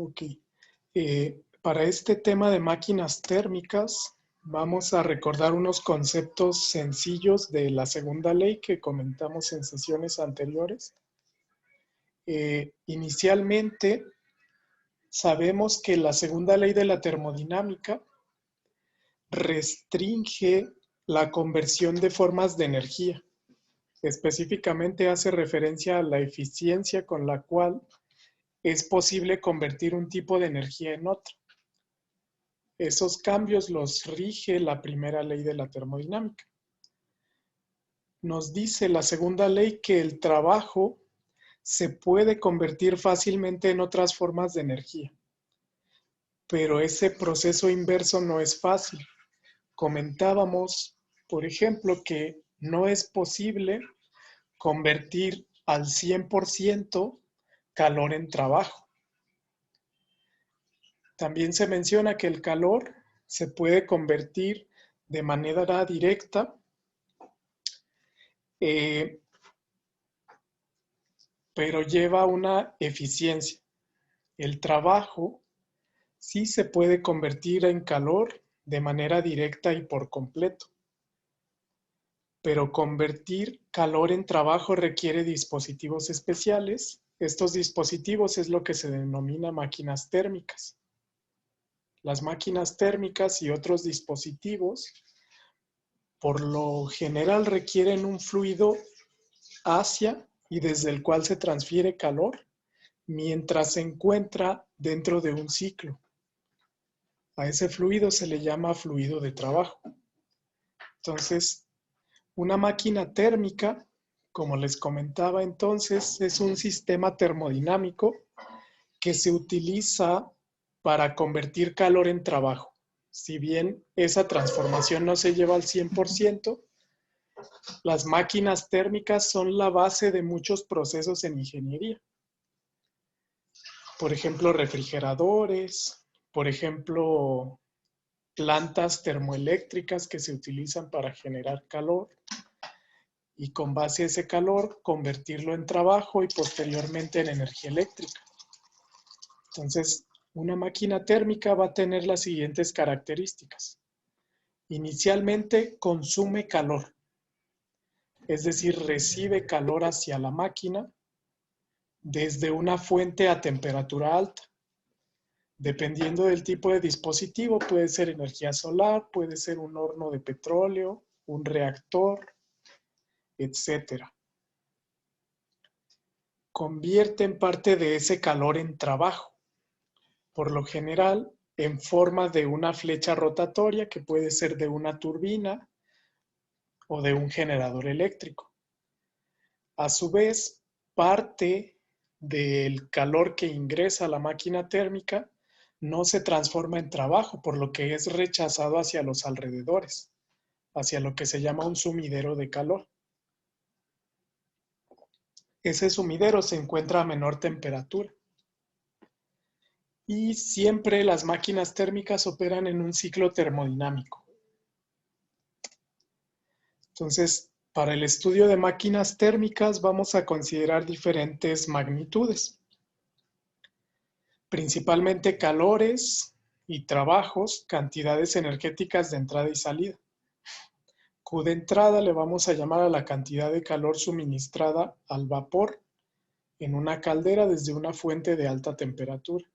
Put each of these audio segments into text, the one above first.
Ok. Para este tema de máquinas térmicas, vamos a recordar unos conceptos sencillos de la segunda ley que comentamos en sesiones anteriores. Inicialmente, sabemos que la segunda ley de la termodinámica restringe la conversión de formas de energía. Específicamente hace referencia a la eficiencia con la cual es posible convertir un tipo de energía en otro. Esos cambios los rige la primera ley de la termodinámica. Nos dice la segunda ley que el trabajo se puede convertir fácilmente en otras formas de energía, pero ese proceso inverso no es fácil. Comentábamos, por ejemplo, que no es posible convertir al 100% calor en trabajo. También se menciona que el calor se puede convertir de manera directa, pero lleva una eficiencia. El trabajo sí se puede convertir en calor de manera directa y por completo, pero convertir calor en trabajo requiere dispositivos especiales. Estos dispositivos es lo que se denomina máquinas térmicas. Las máquinas térmicas y otros dispositivos por lo general requieren un fluido hacia y desde el cual se transfiere calor mientras se encuentra dentro de un ciclo. A ese fluido se le llama fluido de trabajo. Entonces, una máquina térmica, como les comentaba entonces, es un sistema termodinámico que se utiliza para convertir calor en trabajo. Si bien esa transformación no se lleva al 100%, las máquinas térmicas son la base de muchos procesos en ingeniería. Por ejemplo, refrigeradores, por ejemplo, plantas termoeléctricas que se utilizan para generar calor y con base a ese calor convertirlo en trabajo y posteriormente en energía eléctrica. Entonces, una máquina térmica va a tener las siguientes características. Inicialmente consume calor, es decir, recibe calor hacia la máquina desde una fuente a temperatura alta. Dependiendo del tipo de dispositivo, puede ser energía solar, puede ser un horno de petróleo, un reactor, etc. Convierten parte de ese calor en trabajo, por lo general en forma de una flecha rotatoria que puede ser de una turbina o de un generador eléctrico. A su vez, parte del calor que ingresa a la máquina térmica no se transforma en trabajo, por lo que es rechazado hacia los alrededores, hacia lo que se llama un sumidero de calor. Ese sumidero se encuentra a menor temperatura. Y siempre las máquinas térmicas operan en un ciclo termodinámico. Entonces, para el estudio de máquinas térmicas vamos a considerar diferentes magnitudes, principalmente calores y trabajos, cantidades energéticas de entrada y salida. Q de entrada le vamos a llamar a la cantidad de calor suministrada al vapor en una caldera desde una fuente de alta temperatura.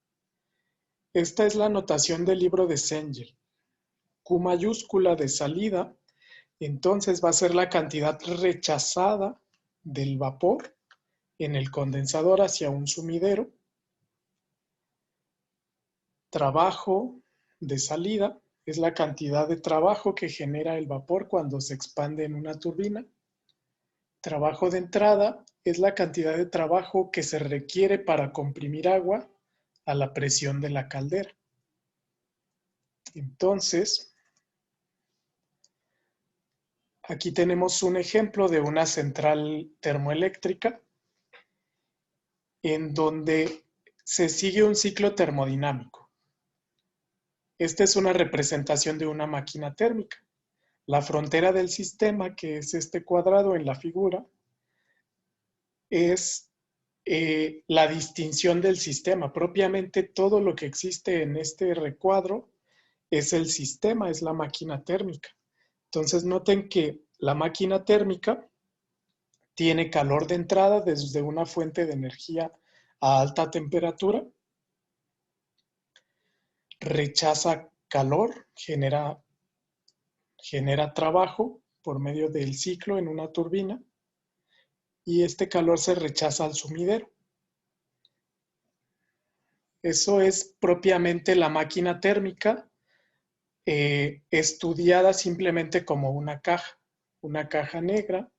Esta es la notación del libro de Cengel. Q mayúscula de salida, entonces va a ser la cantidad rechazada del vapor en el condensador hacia un sumidero. Trabajo de salida es la cantidad de trabajo que genera el vapor cuando se expande en una turbina. Trabajo de entrada es la cantidad de trabajo que se requiere para comprimir agua a la presión de la caldera. Entonces, aquí tenemos un ejemplo de una central termoeléctrica en donde se sigue un ciclo termodinámico. Esta es una representación de una máquina térmica. La frontera del sistema, que es este cuadrado en la figura, es la distinción del sistema. Propiamente todo lo que existe en este recuadro es el sistema, es la máquina térmica. Entonces noten que la máquina térmica tiene calor de entrada desde una fuente de energía a alta temperatura, rechaza calor, genera trabajo por medio del ciclo en una turbina y este calor se rechaza al sumidero. Eso es propiamente la máquina térmica, estudiada simplemente como una caja negra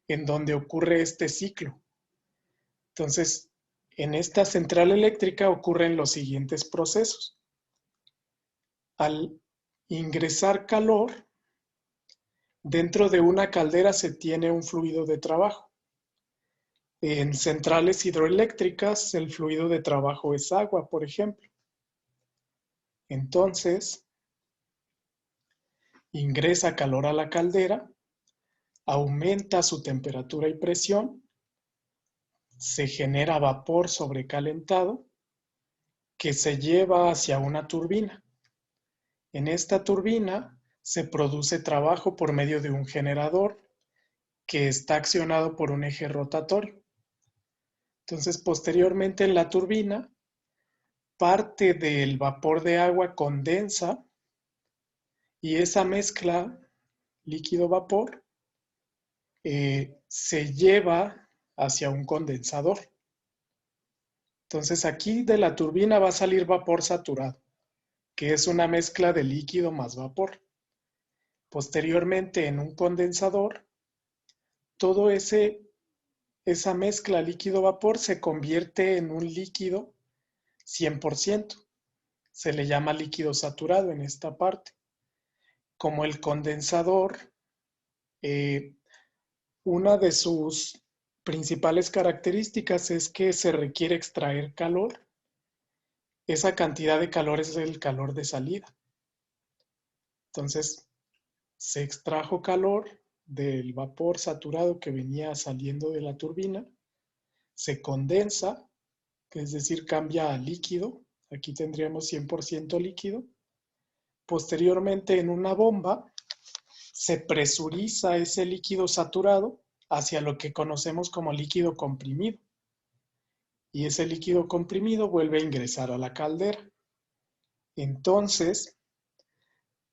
en donde ocurre este ciclo. Entonces, en esta central eléctrica ocurren los siguientes procesos. Al ingresar calor, dentro de una caldera se tiene un fluido de trabajo. En centrales hidroeléctricas, el fluido de trabajo es agua, por ejemplo. Entonces, ingresa calor a la caldera, aumenta su temperatura y presión, se genera vapor sobrecalentado que se lleva hacia una turbina. En esta turbina se produce trabajo por medio de un generador que está accionado por un eje rotatorio. Entonces, posteriormente en la turbina, parte del vapor de agua condensa y esa mezcla líquido-vapor se lleva hacia un condensador. Entonces aquí de la turbina va a salir vapor saturado, que es una mezcla de líquido más vapor. Posteriormente en un condensador, todo esa mezcla líquido-vapor se convierte en un líquido 100%. Se le llama líquido saturado en esta parte. Como el condensador, una de sus principales características es que se requiere extraer calor. Esa cantidad de calor es el calor de salida. Entonces, se extrajo calor del vapor saturado que venía saliendo de la turbina, se condensa, es decir, cambia a líquido. Aquí tendríamos 100% líquido. Posteriormente, en una bomba, se presuriza ese líquido saturado hacia lo que conocemos como líquido comprimido. Y ese líquido comprimido vuelve a ingresar a la caldera. Entonces,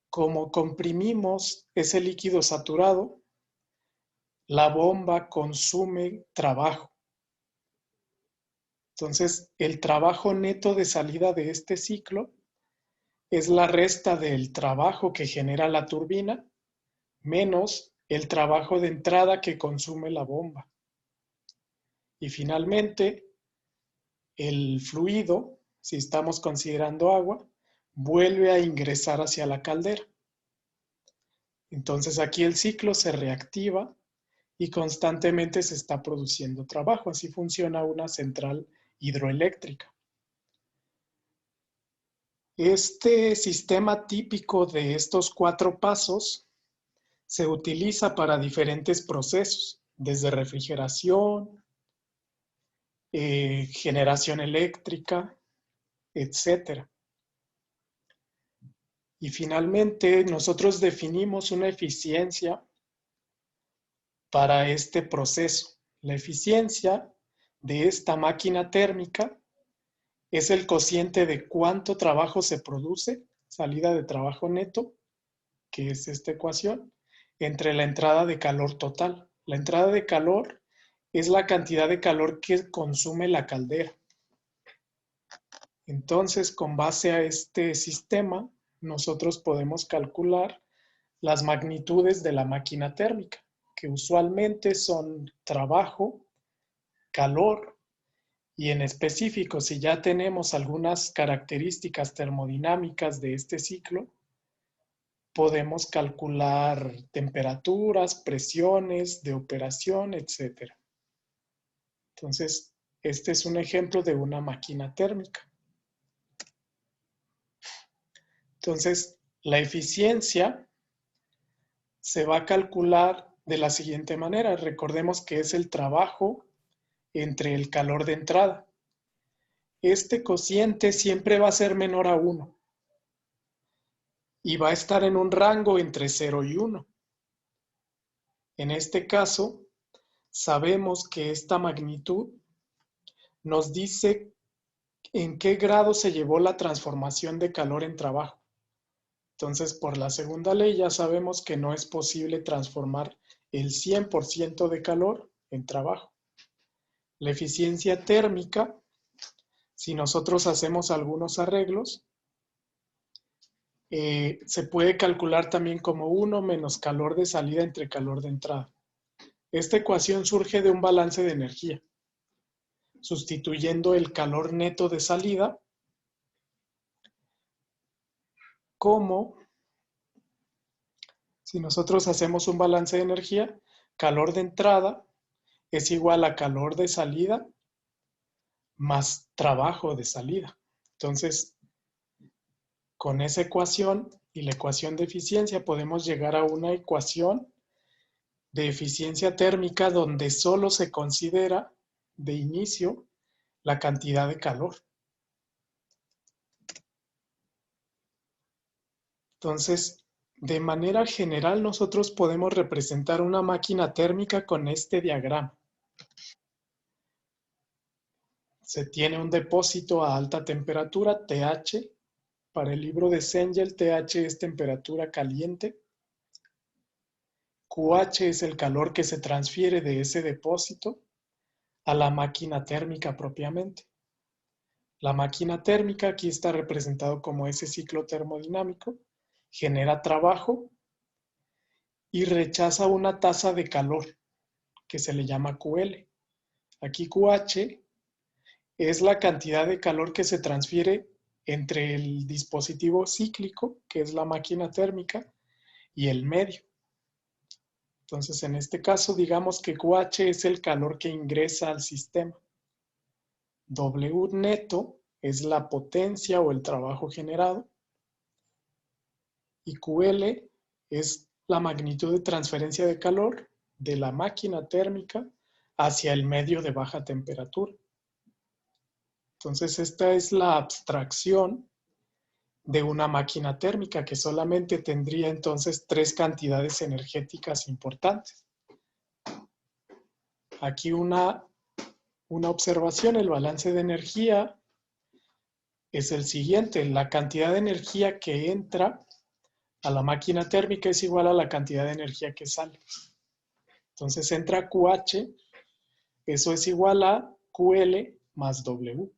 como comprimimos ese líquido saturado, la bomba consume trabajo. Entonces, el trabajo neto de salida de este ciclo es la resta del trabajo que genera la turbina menos el trabajo de entrada que consume la bomba. Y finalmente, el fluido, si estamos considerando agua, vuelve a ingresar hacia la caldera. Entonces aquí el ciclo se reactiva y constantemente se está produciendo trabajo. Así funciona una central hidroeléctrica. Este sistema típico de estos 4 pasos se utiliza para diferentes procesos, desde refrigeración, generación eléctrica, etc. Y finalmente, nosotros definimos una eficiencia para este proceso. La eficiencia de esta máquina térmica es el cociente de cuánto trabajo se produce, salida de trabajo neto, que es esta ecuación, entre la entrada de calor total. La entrada de calor es la cantidad de calor que consume la caldera. Entonces, con base a este sistema, nosotros podemos calcular las magnitudes de la máquina térmica, que usualmente son trabajo, calor, y en específico, si ya tenemos algunas características termodinámicas de este ciclo, podemos calcular temperaturas, presiones de operación, etc. Entonces, este es un ejemplo de una máquina térmica. Entonces, la eficiencia se va a calcular de la siguiente manera. Recordemos que es el trabajo entre el calor de entrada. Este cociente siempre va a ser menor a 1 y va a estar en un rango entre 0 y 1. En este caso, sabemos que esta magnitud nos dice en qué grado se llevó la transformación de calor en trabajo. Entonces, por la segunda ley ya sabemos que no es posible transformar el 100% de calor en trabajo. La eficiencia térmica, si nosotros hacemos algunos arreglos, se puede calcular también como 1 menos calor de salida entre calor de entrada. Esta ecuación surge de un balance de energía, sustituyendo el calor neto de salida como, si nosotros hacemos un balance de energía, calor de entrada es igual a calor de salida más trabajo de salida. Entonces, con esa ecuación y la ecuación de eficiencia podemos llegar a una ecuación de eficiencia térmica donde solo se considera de inicio la cantidad de calor. Entonces, de manera general nosotros podemos representar una máquina térmica con este diagrama. Se tiene un depósito a alta temperatura, TH. Para el libro de Cengel, TH es temperatura caliente. QH es el calor que se transfiere de ese depósito a la máquina térmica propiamente. La máquina térmica aquí está representado como ese ciclo termodinámico, genera trabajo y rechaza una tasa de calor que se le llama QL. Aquí QH es la cantidad de calor que se transfiere entre el dispositivo cíclico, que es la máquina térmica, y el medio. Entonces, en este caso, digamos que QH es el calor que ingresa al sistema. W neto es la potencia o el trabajo generado. Y QL es la magnitud de transferencia de calor de la máquina térmica hacia el medio de baja temperatura. Entonces, esta es la abstracción de una máquina térmica que solamente tendría entonces 3 cantidades energéticas importantes. Aquí una observación, el balance de energía es el siguiente. La cantidad de energía que entra a la máquina térmica es igual a la cantidad de energía que sale. Entonces entra QH, eso es igual a QL más W.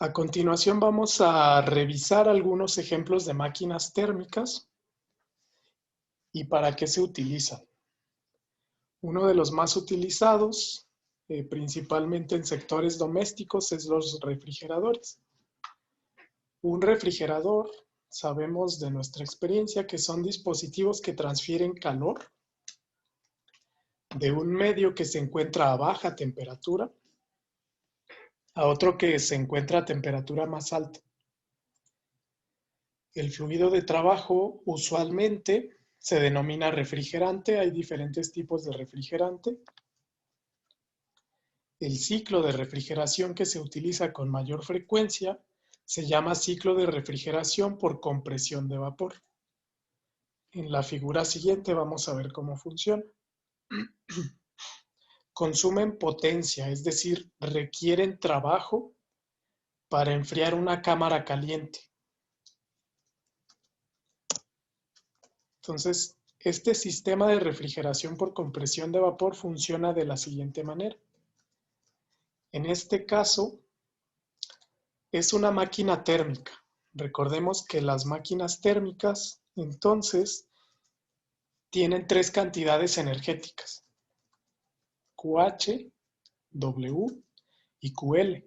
A continuación vamos a revisar algunos ejemplos de máquinas térmicas y para qué se utilizan. Uno de los más utilizados, principalmente en sectores domésticos, es los refrigeradores. Un refrigerador, sabemos de nuestra experiencia que son dispositivos que transfieren calor de un medio que se encuentra a baja temperatura a otro que se encuentra a temperatura más alta. El fluido de trabajo usualmente se denomina refrigerante. Hay diferentes tipos de refrigerante. El ciclo de refrigeración que se utiliza con mayor frecuencia se llama ciclo de refrigeración por compresión de vapor. En la figura siguiente vamos a ver cómo funciona. Consumen potencia, es decir, requieren trabajo para enfriar una cámara caliente. Entonces, este sistema de refrigeración por compresión de vapor funciona de la siguiente manera. En este caso, es una máquina térmica. Recordemos que las máquinas térmicas, entonces, tienen 3 cantidades energéticas. QH, W y QL.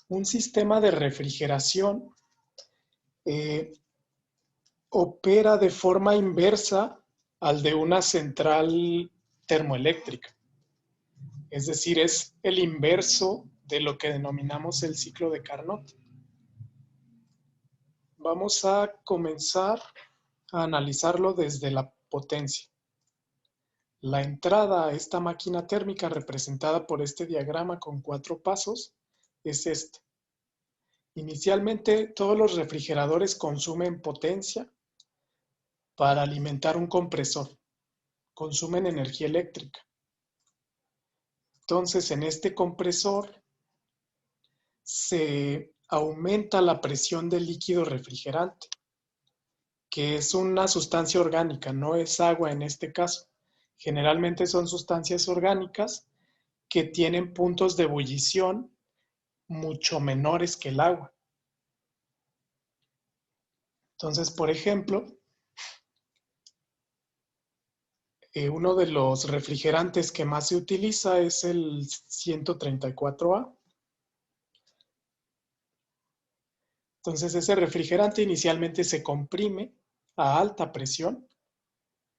Un sistema de refrigeración opera de forma inversa al de una central termoeléctrica. Es decir, es el inverso de lo que denominamos el ciclo de Carnot. Vamos a comenzar a analizarlo desde la potencia. La entrada a esta máquina térmica representada por este diagrama con 4 pasos es este. Inicialmente, todos los refrigeradores consumen potencia para alimentar un compresor. Consumen energía eléctrica. Entonces, en este compresor se aumenta la presión del líquido refrigerante, que es una sustancia orgánica, no es agua en este caso. Generalmente son sustancias orgánicas que tienen puntos de ebullición mucho menores que el agua. Entonces, por ejemplo, uno de los refrigerantes que más se utiliza es el 134A. Entonces, ese refrigerante inicialmente se comprime a alta presión.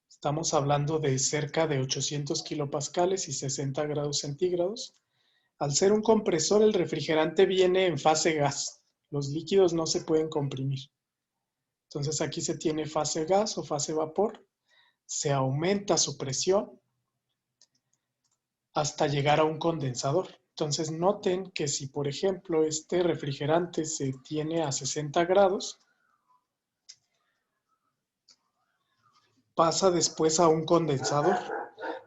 Estamos hablando de cerca de 800 kilopascales y 60 grados centígrados. Al ser un compresor, el refrigerante viene en fase gas. Los líquidos no se pueden comprimir. Entonces, aquí se tiene fase gas o fase vapor. Se aumenta su presión hasta llegar a un condensador. Entonces noten que si, por ejemplo, este refrigerante se tiene a 60 grados, pasa después a un condensador.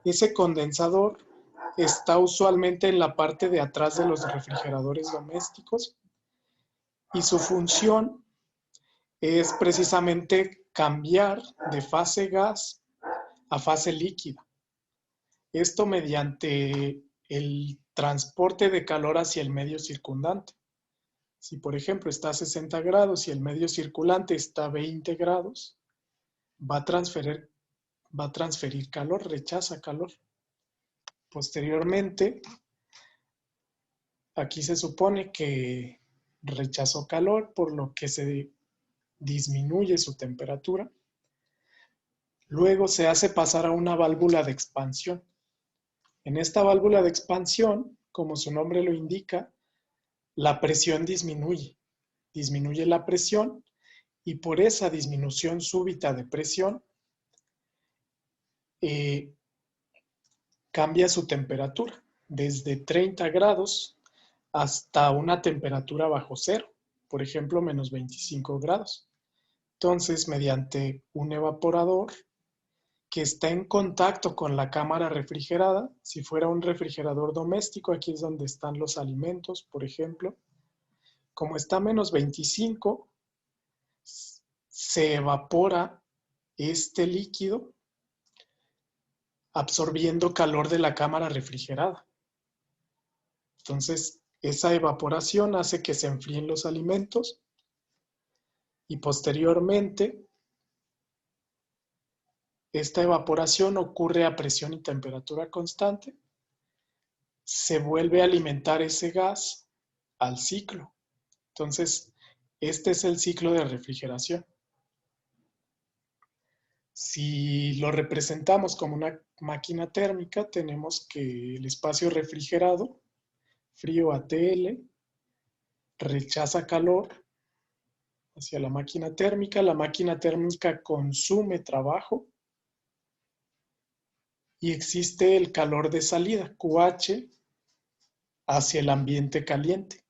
Ese condensador está usualmente en la parte de atrás de los refrigeradores domésticos y su función es precisamente cambiar de fase gas a fase líquida. Esto mediante el transporte de calor hacia el medio circundante. Si, por ejemplo, está a 60 grados y el medio circulante está a 20 grados, va a transferir calor, rechaza calor. Posteriormente, aquí se supone que rechazó calor, por lo que se disminuye su temperatura. Luego se hace pasar a una válvula de expansión. En esta válvula de expansión, como su nombre lo indica, la presión disminuye. Disminuye la presión y por esa disminución súbita de presión cambia su temperatura desde 30 grados hasta una temperatura bajo cero, por ejemplo, menos 25 grados. Entonces, mediante un evaporador que está en contacto con la cámara refrigerada, si fuera un refrigerador doméstico, aquí es donde están los alimentos, por ejemplo, como está a menos 25, se evapora este líquido absorbiendo calor de la cámara refrigerada. Entonces, esa evaporación hace que se enfríen los alimentos y posteriormente esta evaporación ocurre a presión y temperatura constante. Se vuelve a alimentar ese gas al ciclo. Entonces, este es el ciclo de refrigeración. Si lo representamos como una máquina térmica, tenemos que el espacio refrigerado, frío ATL, rechaza calor hacia la máquina térmica consume trabajo y existe el calor de salida, QH, hacia el ambiente caliente.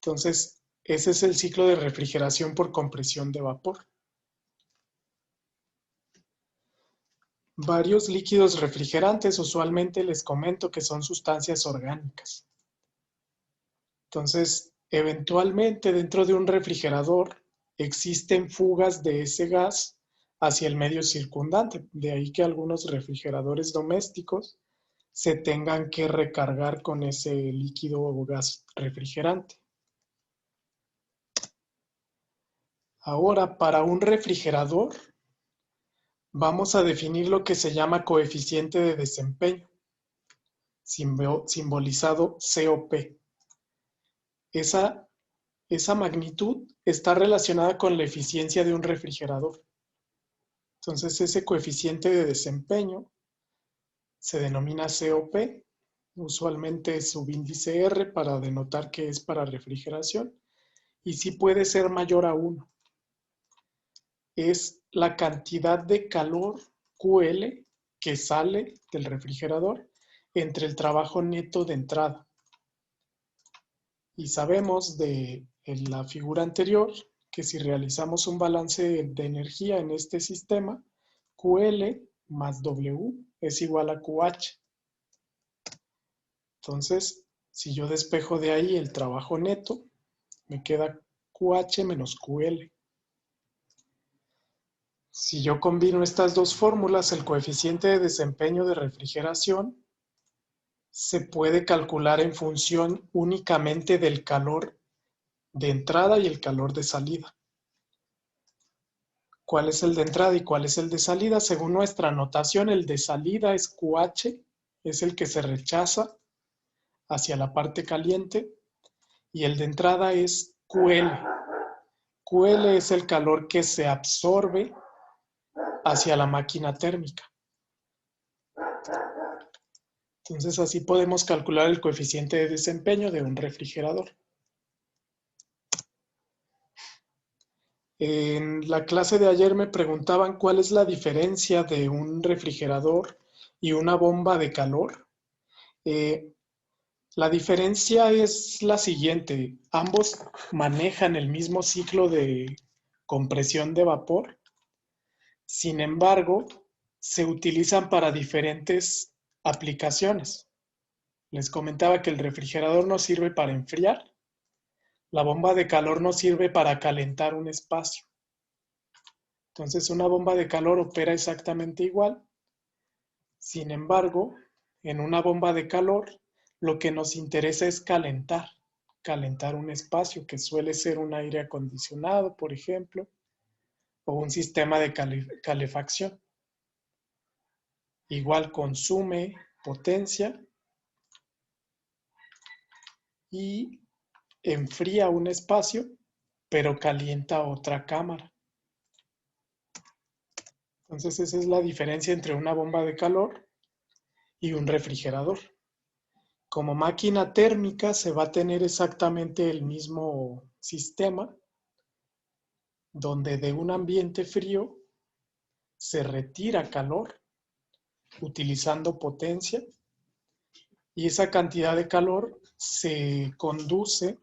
Entonces, ese es el ciclo de refrigeración por compresión de vapor. Varios líquidos refrigerantes usualmente les comento que son sustancias orgánicas. Entonces, eventualmente dentro de un refrigerador existen fugas de ese gas hacia el medio circundante. De ahí que algunos refrigeradores domésticos se tengan que recargar con ese líquido o gas refrigerante. Ahora, para un refrigerador, vamos a definir lo que se llama coeficiente de desempeño, simbolizado COP. Esa magnitud está relacionada con la eficiencia de un refrigerador. Entonces, ese coeficiente de desempeño se denomina COP, usualmente es subíndice R para denotar que es para refrigeración, y sí puede ser mayor a 1. es la cantidad de calor QL que sale del refrigerador entre el trabajo neto de entrada. Y sabemos de en la figura anterior que si realizamos un balance de energía en este sistema, QL más W es igual a QH. Entonces, si yo despejo de ahí el trabajo neto, me queda QH menos QL. Si yo combino estas dos fórmulas, el coeficiente de desempeño de refrigeración se puede calcular en función únicamente del calor de entrada y el calor de salida. ¿Cuál es el de entrada y cuál es el de salida? Según nuestra notación, el de salida es QH, es el que se rechaza hacia la parte caliente, y el de entrada es QL. QL es el calor que se absorbe hacia la máquina térmica. Entonces así podemos calcular el coeficiente de desempeño de un refrigerador. En la clase de ayer me preguntaban cuál es la diferencia de un refrigerador y una bomba de calor. La diferencia es la siguiente. Ambos manejan el mismo ciclo de compresión de vapor. Sin embargo, se utilizan para diferentes aplicaciones. Les comentaba que el refrigerador nos sirve para enfriar. La bomba de calor nos sirve para calentar un espacio. Entonces, una bomba de calor opera exactamente igual. Sin embargo, en una bomba de calor, lo que nos interesa es calentar un espacio que suele ser un aire acondicionado, por ejemplo, o un sistema de calefacción. Igual consume potencia y enfría un espacio, pero calienta otra cámara. Entonces esa es la diferencia entre una bomba de calor y un refrigerador. Como máquina térmica se va a tener exactamente el mismo sistema, donde de un ambiente frío se retira calor utilizando potencia y esa cantidad de calor se conduce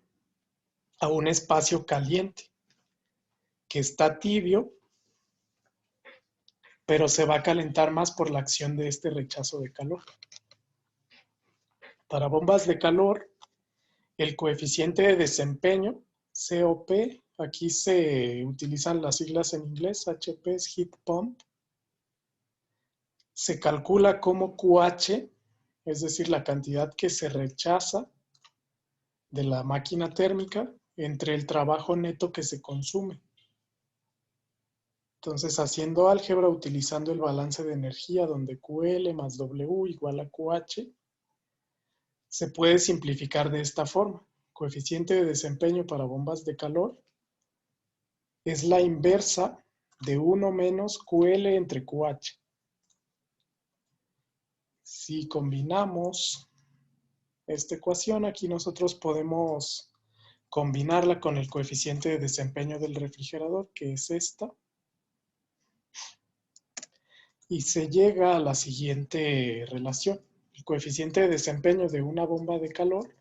a un espacio caliente que está tibio, pero se va a calentar más por la acción de este rechazo de calor. Para bombas de calor, el coeficiente de desempeño, COP, aquí se utilizan las siglas en inglés, HP es Heat Pump, se calcula como QH, es decir, la cantidad que se rechaza de la máquina térmica entre el trabajo neto que se consume. Entonces, haciendo álgebra utilizando el balance de energía donde QL más W igual a QH, se puede simplificar de esta forma. Coeficiente de desempeño para bombas de calor es la inversa de 1 menos QL entre QH. Si combinamos esta ecuación, aquí nosotros podemos combinarla con el coeficiente de desempeño del refrigerador, que es esta. Y se llega a la siguiente relación. El coeficiente de desempeño de una bomba de calor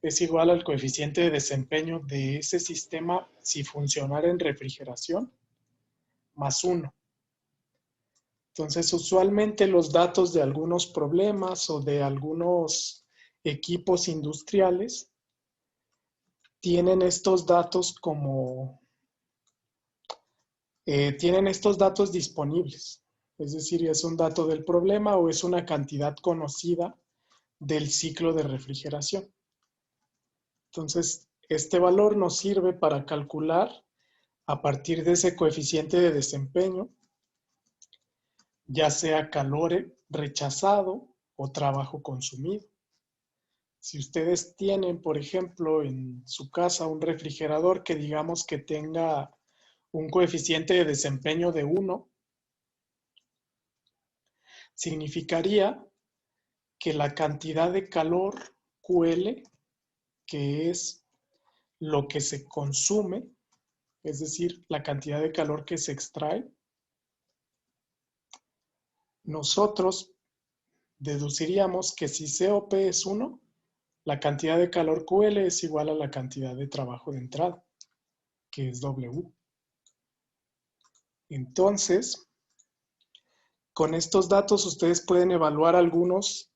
es igual al coeficiente de desempeño de ese sistema si funcionara en refrigeración más 1. Entonces, usualmente los datos de algunos problemas o de algunos equipos industriales tienen estos datos disponibles. Es decir, es un dato del problema o es una cantidad conocida del ciclo de refrigeración. Entonces, este valor nos sirve para calcular a partir de ese coeficiente de desempeño, ya sea calor rechazado o trabajo consumido. Si ustedes tienen, por ejemplo, en su casa un refrigerador que digamos que tenga un coeficiente de desempeño de 1, significaría que la cantidad de calor QL, que es lo que se consume, es decir, la cantidad de calor que se extrae, nosotros deduciríamos que si COP es 1, la cantidad de calor QL es igual a la cantidad de trabajo de entrada, que es W. Entonces, con estos datos ustedes pueden evaluar algunas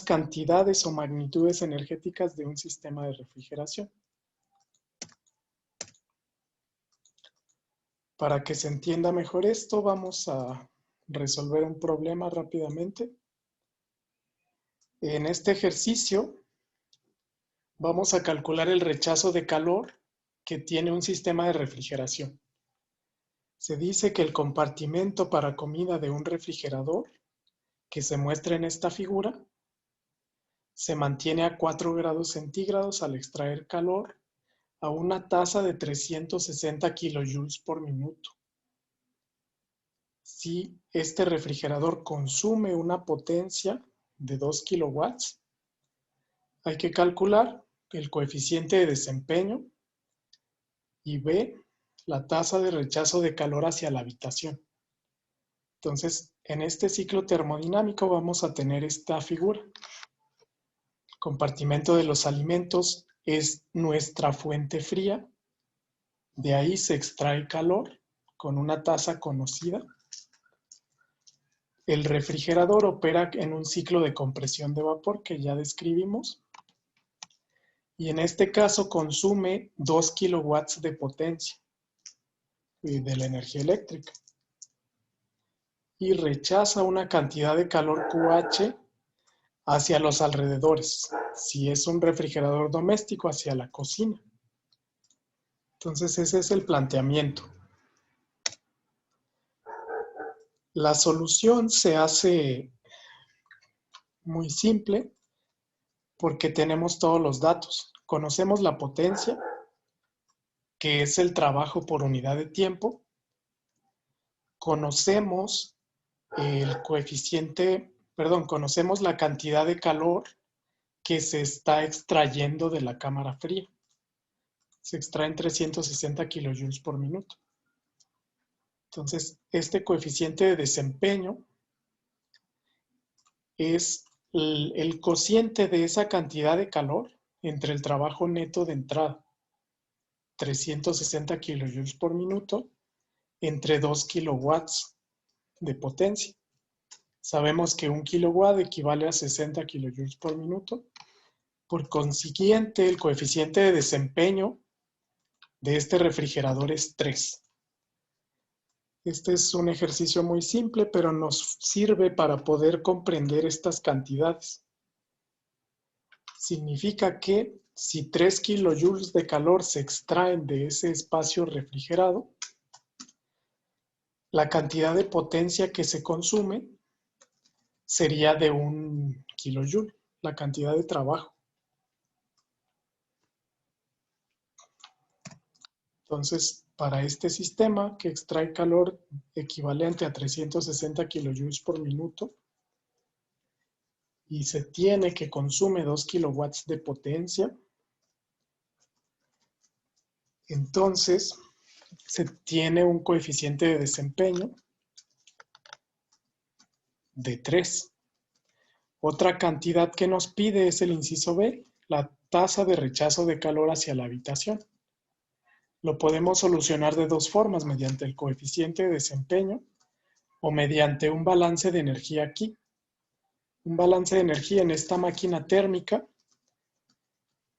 cantidades o magnitudes energéticas de un sistema de refrigeración. Para que se entienda mejor esto, vamos a resolver un problema rápidamente. En este ejercicio vamos a calcular el rechazo de calor que tiene un sistema de refrigeración. Se dice que el compartimento para comida de un refrigerador, que se muestra en esta figura, se mantiene a 4 grados centígrados al extraer calor a una tasa de 360 kilojoules por minuto. Si este refrigerador consume una potencia de 2 kilowatts, hay que calcular el coeficiente de desempeño y B, la tasa de rechazo de calor hacia la habitación. Entonces, en este ciclo termodinámico vamos a tener esta figura. El compartimento de los alimentos es nuestra fuente fría. De ahí se extrae calor con una tasa conocida. El refrigerador opera en un ciclo de compresión de vapor que ya describimos. Y en este caso consume 2 kilowatts de potencia de la energía eléctrica. Y rechaza una cantidad de calor QH hacia los alrededores. Si es un refrigerador doméstico, hacia la cocina. Entonces ese es el planteamiento. La solución se hace muy simple porque tenemos todos los datos. Conocemos la potencia, que es el trabajo por unidad de tiempo. Conocemos el coeficiente, conocemos la cantidad de calor que se está extrayendo de la cámara fría. Se extraen 360 kilojoules por minuto. Entonces, este coeficiente de desempeño es el cociente de esa cantidad de calor entre el trabajo neto de entrada, 360 kilojoules por minuto, entre 2 kilowatts de potencia. Sabemos que 1 kilowatt equivale a 60 kilojoules por minuto. Por consiguiente, el coeficiente de desempeño de este refrigerador es 3. Este es un ejercicio muy simple, pero nos sirve para poder comprender estas cantidades. Significa que si 3 kilojoules de calor se extraen de ese espacio refrigerado, la cantidad de potencia que se consume sería de 1 kilojoule, la cantidad de trabajo. Entonces, para este sistema que extrae calor equivalente a 360 kilojoules por minuto y se tiene que consume 2 kilowatts de potencia, entonces se tiene un coeficiente de desempeño de 3. Otra cantidad que nos pide es el inciso B, la tasa de rechazo de calor hacia la habitación. Lo podemos solucionar de dos formas, mediante el coeficiente de desempeño o mediante un balance de energía aquí. Un balance de energía en esta máquina térmica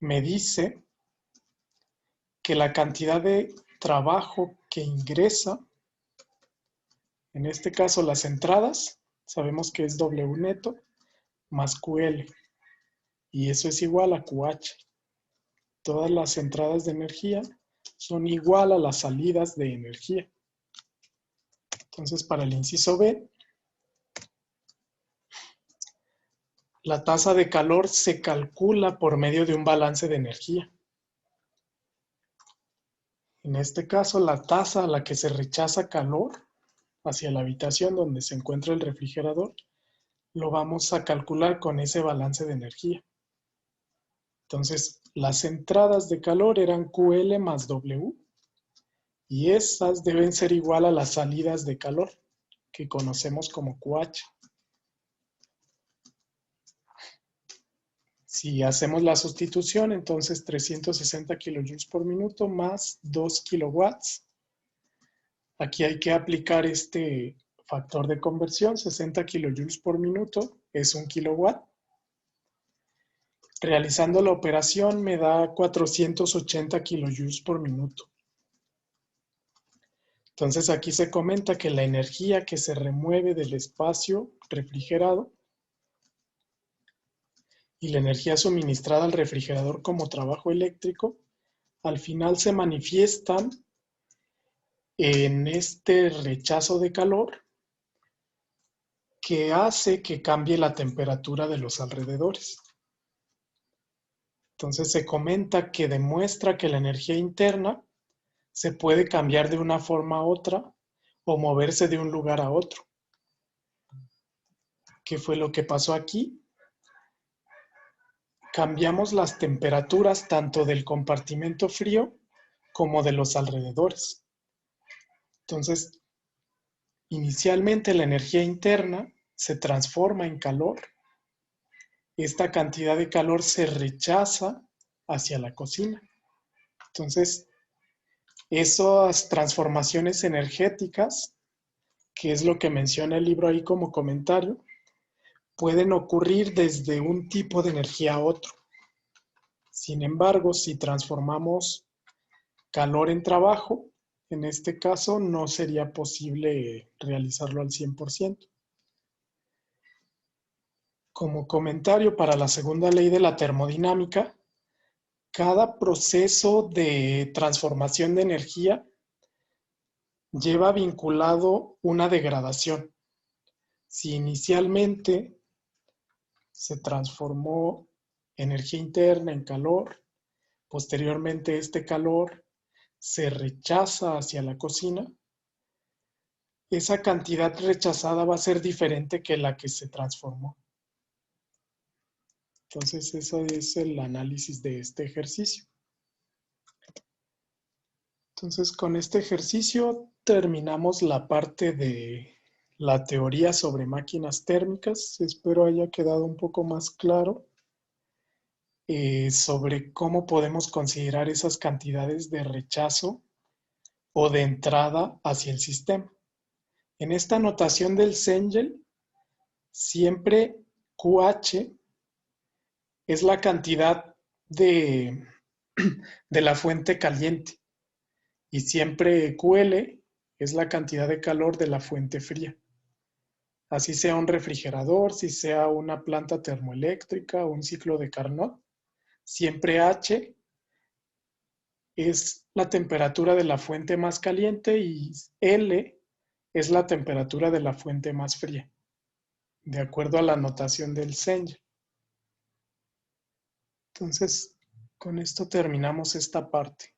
me dice que la cantidad de trabajo que ingresa, en este caso las entradas, sabemos que es W neto más QL, y eso es igual a QH. Todas las entradas de energía son igual a las salidas de energía. Entonces, para el inciso B, la tasa de calor se calcula por medio de un balance de energía. En este caso, la tasa a la que se rechaza calor hacia la habitación donde se encuentra el refrigerador, lo vamos a calcular con ese balance de energía. Entonces, las entradas de calor eran QL más W Y esas deben ser igual a las salidas de calor, que conocemos como QH. Si hacemos la sustitución, entonces 360 kilojoules por minuto más 2 kilowatts. Aquí hay que aplicar este factor de conversión, 60 kilojoules por minuto es 1 kilowatt. Realizando la operación me da 480 kilojoules por minuto. Entonces aquí se comenta que la energía que se remueve del espacio refrigerado y la energía suministrada al refrigerador como trabajo eléctrico, al final se manifiestan en este rechazo de calor que hace que cambie la temperatura de los alrededores. Entonces se comenta que demuestra que la energía interna se puede cambiar de una forma a otra o moverse de un lugar a otro. ¿Qué fue lo que pasó aquí? Cambiamos las temperaturas tanto del compartimento frío como de los alrededores. Entonces, inicialmente la energía interna se transforma en calor. Esta cantidad de calor se rechaza hacia la cocina. Entonces, esas transformaciones energéticas, que es lo que menciona el libro ahí como comentario, pueden ocurrir desde un tipo de energía a otro. Sin embargo, si transformamos calor en trabajo, en este caso no sería posible realizarlo al 100%. Como comentario para la segunda ley de la termodinámica, cada proceso de transformación de energía lleva vinculado una degradación. Si inicialmente se transformó energía interna en calor, posteriormente este calor se rechaza hacia la cocina, esa cantidad rechazada va a ser diferente que la que se transformó. Entonces, eso es el análisis de este ejercicio. Entonces, con este ejercicio terminamos la parte de la teoría sobre máquinas térmicas. Espero haya quedado un poco más claro sobre cómo podemos considerar esas cantidades de rechazo o de entrada hacia el sistema. En esta notación del Cengel, siempre QH es la cantidad de la fuente caliente y siempre QL es la cantidad de calor de la fuente fría. Así sea un refrigerador, si sea una planta termoeléctrica o un ciclo de Carnot, siempre H es la temperatura de la fuente más caliente y L es la temperatura de la fuente más fría, de acuerdo a la notación del Cengel. Entonces, con esto terminamos esta parte.